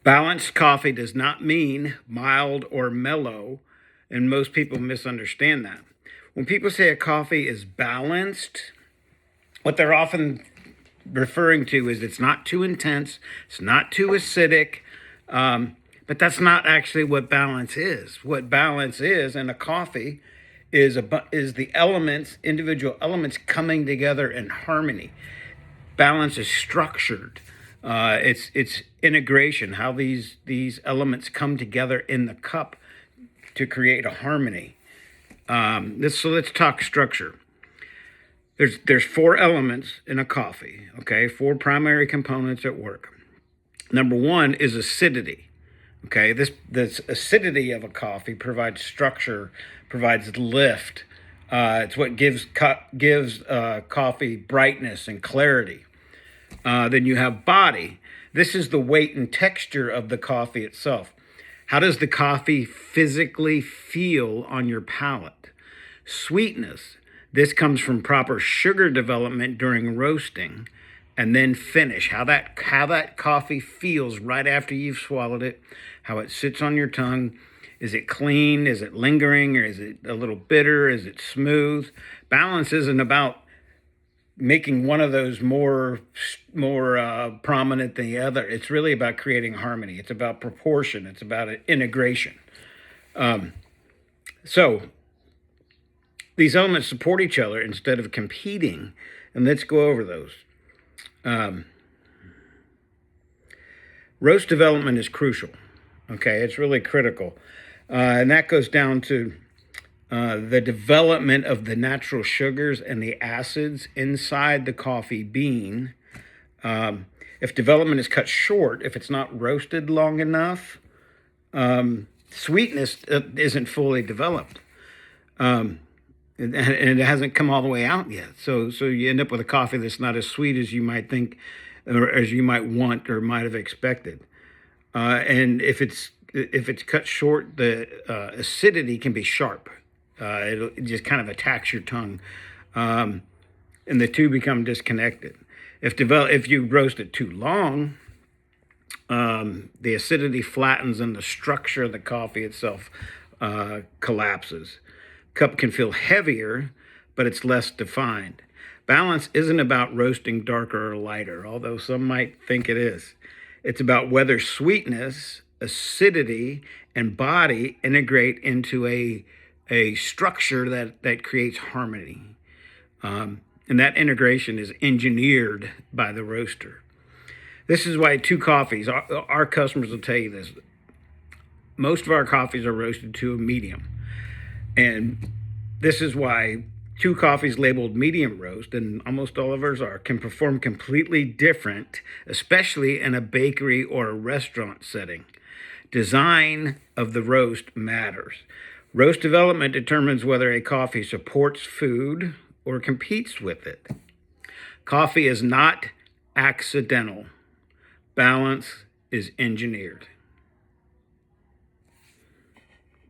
Balanced coffee does not mean mild or mellow, and most people misunderstand that. When people say a coffee is balanced, what they're often referring to is it's not too intense, it's not too acidic, but that's not actually what balance is. What balance is in a coffee is the elements, individual elements coming together in harmony. Balance is structured. It's integration, how these elements come together in the cup to create a harmony. So let's talk structure. There's four elements in a coffee. Okay, four primary components at work. Number one is acidity. Okay, this acidity of a coffee provides structure, provides lift. It's what gives coffee brightness and clarity. Then you have body. This is the weight and texture of the coffee itself. How does the coffee physically feel on your palate? Sweetness. This comes from proper sugar development during roasting and then finish. How that coffee feels right after you've swallowed it, how it sits on your tongue. Is it clean? Is it lingering? Or is it a little bitter? Is it smooth? Balance isn't about making one of those more prominent than the other. It's really about creating harmony. It's about proportion. It's about integration. So these elements support each other instead of competing. And let's go over those. Roast development is crucial. Okay, it's really critical. And that goes down to the development of the natural sugars and the acids inside the coffee bean. If development is cut short, if it's not roasted long enough, sweetness isn't fully developed. And it hasn't come all the way out yet. So you end up with a coffee that's not as sweet as you might think, or as you might want or might have expected. And if it's cut short, the acidity can be sharp. It just kind of attacks your tongue, and the two become disconnected. If you roast it too long, the acidity flattens and the structure of the coffee itself collapses. Cup can feel heavier, but it's less defined. Balance isn't about roasting darker or lighter, although some might think it is. It's about whether sweetness, acidity, and body integrate into a structure that creates harmony. And that integration is engineered by the roaster. This is why two coffees, our customers will tell you this, most of our coffees are roasted to a medium. And this is why two coffees labeled medium roast, and almost all of ours are, can perform completely different, especially in a bakery or a restaurant setting. Design of the roast matters. Roast development determines whether a coffee supports food or competes with it. Coffee is not accidental. Balance is engineered.